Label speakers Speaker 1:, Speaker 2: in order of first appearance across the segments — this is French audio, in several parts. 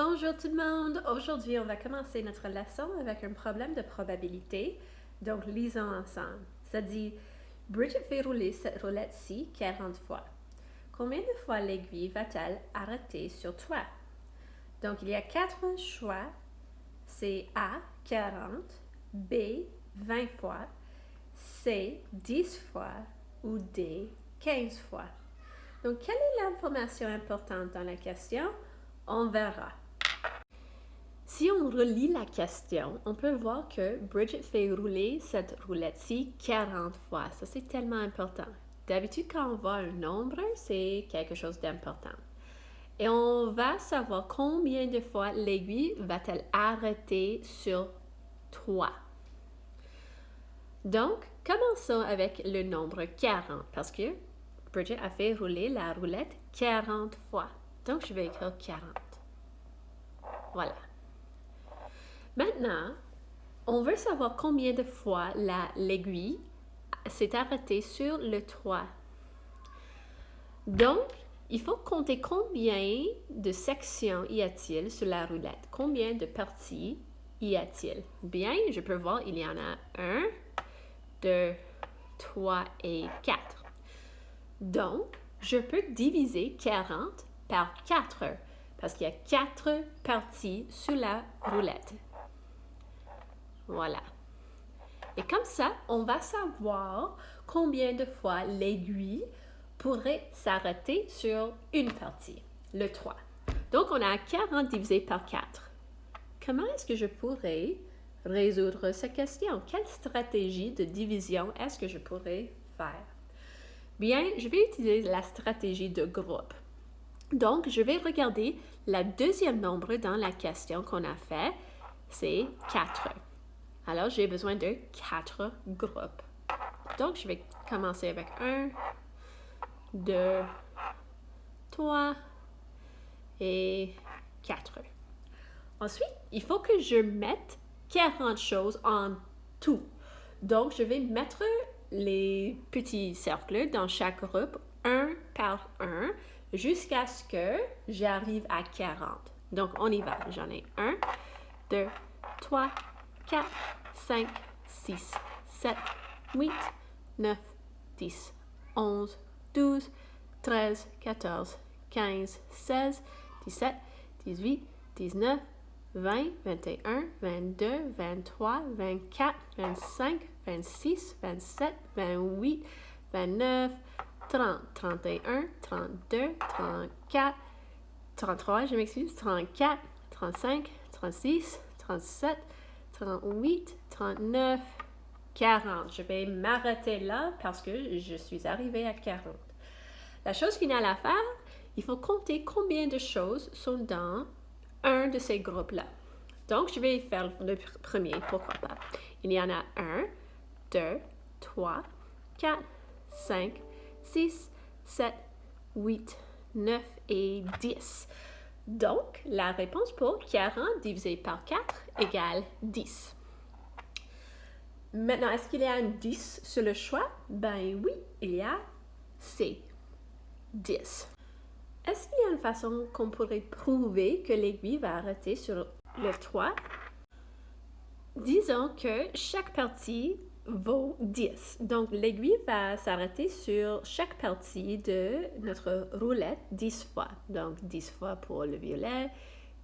Speaker 1: Bonjour tout le monde! Aujourd'hui, on va commencer notre leçon avec un problème de probabilité. Donc, lisons ensemble. Ça dit, Bridget fait rouler cette roulette-ci 40 fois. Combien de fois l'aiguille va-t-elle arrêter sur toi? Donc, il y a 4 choix. C'est A, 40, B, 20 fois, C, 10 fois ou D, 15 fois. Donc, quelle est l'information importante dans la question? On verra. Si on relit la question, on peut voir que Bridget fait rouler cette roulette-ci 40 fois. Ça, c'est tellement important. D'habitude, quand on voit un nombre, c'est quelque chose d'important. Et on va savoir combien de fois l'aiguille va-t-elle arrêter sur toi. Donc, commençons avec le nombre 40 parce que Bridget a fait rouler la roulette 40 fois. Donc, je vais écrire 40. Voilà. Maintenant, on veut savoir combien de fois l'aiguille s'est arrêtée sur le toit. Donc, il faut compter combien de sections y a-t-il sur la roulette. Combien de parties y a-t-il? Bien, je peux voir, il y en a 1, 2, 3 et 4. Donc, je peux diviser 40 par 4 parce qu'il y a 4 parties sur la roulette. Voilà. Et comme ça, on va savoir combien de fois l'aiguille pourrait s'arrêter sur une partie, le 3. Donc, on a 40 divisé par 4. Comment est-ce que je pourrais résoudre cette question? Quelle stratégie de division est-ce que je pourrais faire? Bien, je vais utiliser la stratégie de groupe. Donc, je vais regarder le deuxième nombre dans la question qu'on a fait, c'est 4. Alors, j'ai besoin de 4 groupes. Donc, je vais commencer avec 1, 2, 3 et 4. Ensuite, il faut que je mette 40 choses en tout. Donc, je vais mettre les petits cercles dans chaque groupe, un par un, jusqu'à ce que j'arrive à 40. Donc, on y va. J'en ai 1, 2, 3, 4, 5, 6, 7, 8, 9, 10, 11, 12, 13, 14, 15, 16, 17, 18, 19, 20, 21, 22, 23, 24, 25, 26, 27, 28, 29, 30, 31, 32, 34, 33, je m'excuse, 34, 35, 36, 37, 38, 39, 40. Je vais m'arrêter là parce que je suis arrivée à 40. La chose finale à faire, il faut compter combien de choses sont dans un de ces groupes-là. Donc, je vais faire le premier, pourquoi pas. Il y en a 1, 2, 3, 4, 5, 6, 7, 8, 9 et 10. Donc, la réponse pour 40 divisé par 4 égale 10. Maintenant, est-ce qu'il y a un 10 sur le choix? Ben oui, il y a C, 10. Est-ce qu'il y a une façon qu'on pourrait prouver que l'aiguille va arrêter sur le toit? Disons que chaque partie vaut 10. Donc, l'aiguille va s'arrêter sur chaque partie de notre roulette 10 fois. Donc, 10 fois pour le violet,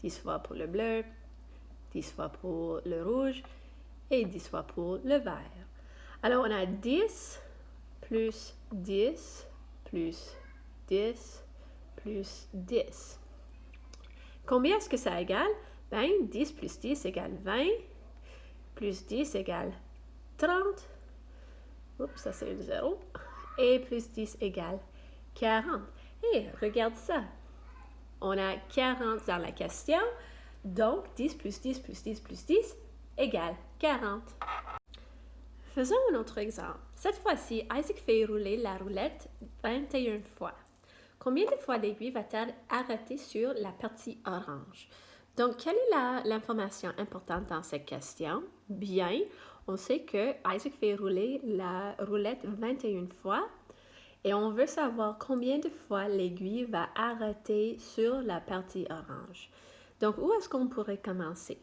Speaker 1: 10 fois pour le bleu, 10 fois pour le rouge et 10 fois pour le vert. Alors, on a 10 plus 10 plus 10 plus 10. Combien est-ce que ça égale? Ben, 10 plus 10 égale 20, plus 10 égale 30. Oups, ça c'est un 0. Et plus 10 égale 40. Et regarde ça. On a 40 dans la question. Donc, 10 plus 10 plus 10 plus 10 égale 40. Faisons un autre exemple. Cette fois-ci, Isaac fait rouler la roulette 21 fois. Combien de fois l'aiguille va-t-elle arrêter sur la partie orange? Donc, quelle est l'information importante dans cette question? Bien, on sait que Isaac fait rouler la roulette 21 fois et on veut savoir combien de fois l'aiguille va arrêter sur la partie orange. Donc, où est-ce qu'on pourrait commencer?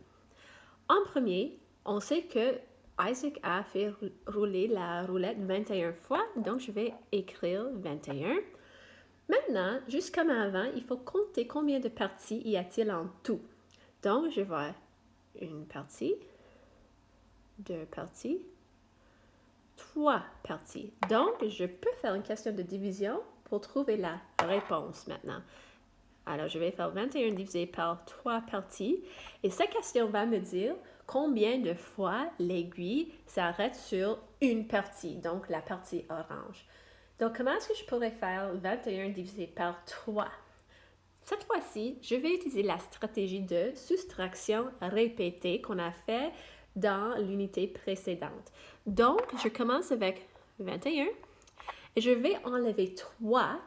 Speaker 1: En premier, on sait que Isaac a fait rouler la roulette 21 fois, donc je vais écrire 21. Maintenant, juste comme avant, il faut compter combien de parties y a-t-il en tout. Donc, je vais une partie, deux parties, trois parties. Donc, je peux faire une question de division pour trouver la réponse maintenant. Alors, je vais faire 21 divisé par 3 parties. Et cette question va me dire combien de fois l'aiguille s'arrête sur une partie, donc la partie orange. Donc, comment est-ce que je pourrais faire 21 divisé par 3? Cette fois-ci, je vais utiliser la stratégie de soustraction répétée qu'on a fait dans l'unité précédente. Donc, je commence avec 21 et je vais enlever 3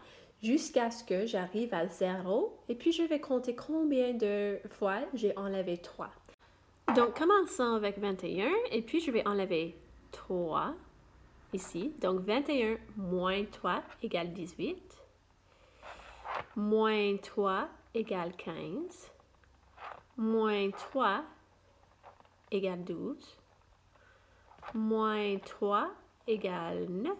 Speaker 1: jusqu'à ce que j'arrive à 0 et puis je vais compter combien de fois j'ai enlevé 3. Donc, commençons avec 21 et puis je vais enlever 3 ici. Donc, 21 moins 3 égale 18. Moins 3 égale 15. Moins 3 égale 12. Moins 3 égale 9.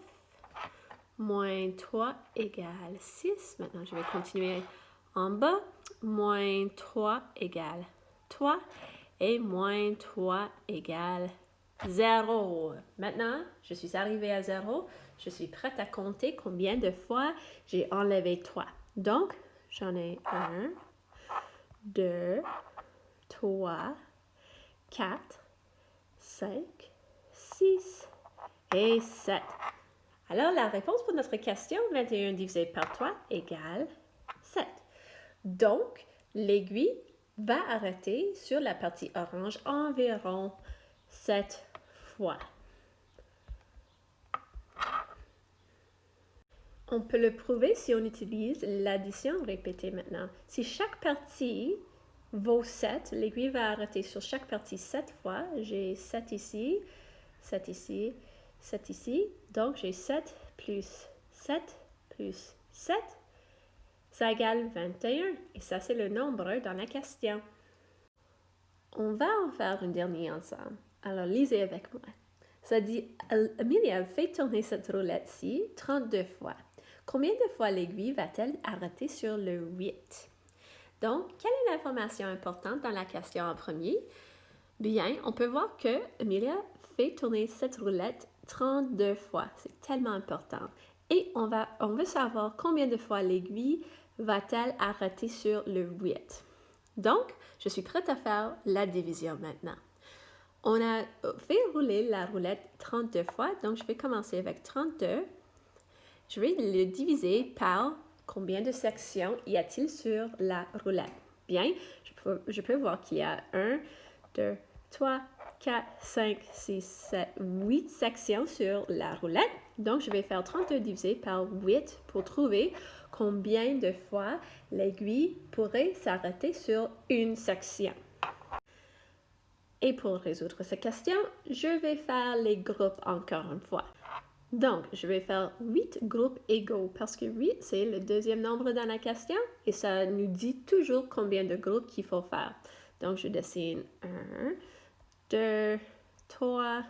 Speaker 1: Moins 3 égale 6. Maintenant, je vais continuer en bas. Moins 3 égale 3. Et moins 3 égale 0. Maintenant, je suis arrivée à 0. Je suis prête à compter combien de fois j'ai enlevé 3. Donc, j'en ai 1, 2, 3, 4, 5, 6 et 7. Alors, la réponse pour notre question, 21 divisé par 3 égale 7. Donc, l'aiguille va arrêter sur la partie orange environ 7 fois. On peut le prouver si on utilise l'addition répétée maintenant. Si chaque partie vaut 7, l'aiguille va arrêter sur chaque partie 7 fois. J'ai 7 ici, 7 ici, 7 ici. Donc, j'ai 7 plus 7 plus 7. Ça égale 21. Et ça, c'est le nombre dans la question. On va en faire une dernière ensemble. Alors, lisez avec moi. Ça dit, Amelia fait tourner cette roulette-ci 32 fois. Combien de fois l'aiguille va-t-elle arrêter sur le 8? Donc, quelle est l'information importante dans la question en premier? Bien, on peut voir que Amelia fait tourner cette roulette 32 fois. C'est tellement important. Et on veut savoir combien de fois l'aiguille va-t-elle arrêter sur le 8. Donc, je suis prête à faire la division maintenant. On a fait rouler la roulette 32 fois, donc je vais commencer avec 32. Je vais le diviser par combien de sections y a-t-il sur la roulette. Bien, je peux voir qu'il y a 1, 2, 3, 4, 5, 6, 7, 8 sections sur la roulette. Donc, je vais faire 32 divisé par 8 pour trouver combien de fois l'aiguille pourrait s'arrêter sur une section. Et pour résoudre cette question, je vais faire les groupes encore une fois. Donc, je vais faire 8 groupes égaux parce que 8, c'est le deuxième nombre dans la question et ça nous dit toujours combien de groupes qu'il faut faire. Donc, je dessine 1, 2, 3,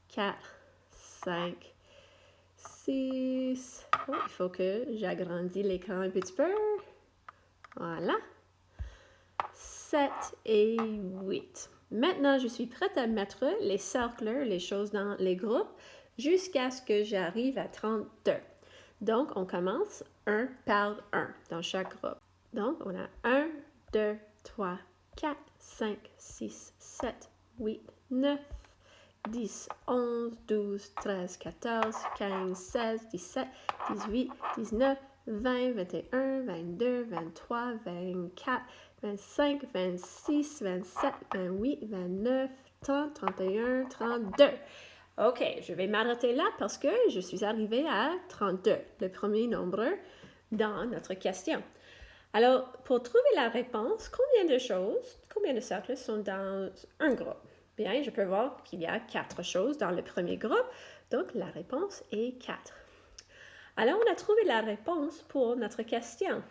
Speaker 1: 4, 5, 6. Oh, il faut que j'agrandisse l'écran un petit peu. Voilà. 7 et 8. Maintenant, je suis prête à mettre les cercles, les choses dans les groupes, jusqu'à ce que j'arrive à 32. Donc, on commence 1 par 1 dans chaque groupe. Donc, on a 1, 2, 3, 4, 5, 6, 7, 8, 9, 10, 11, 12, 13, 14, 15, 16, 17, 18, 19, 20, 21, 22, 23, 24, 25, 26, 27, 28, 29, 30, 31, 32. OK, je vais m'arrêter là parce que je suis arrivée à 32, le premier nombre dans notre question. Alors, pour trouver la réponse, combien de cercles sont dans un groupe? Bien, je peux voir qu'il y a 4 choses dans le premier groupe, donc la réponse est 4. Alors, on a trouvé la réponse pour notre question.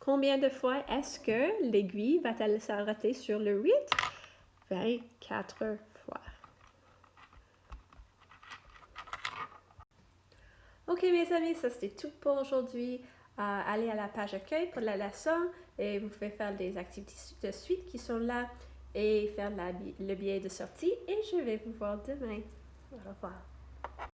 Speaker 1: Combien de fois est-ce que l'aiguille va-t-elle s'arrêter sur le 8? 24 fois. Ok mes amis, ça c'était tout pour aujourd'hui. Allez à la page accueil pour la leçon et vous pouvez faire des activités de suite qui sont là et faire le billet de sortie et je vais vous voir demain. Au revoir.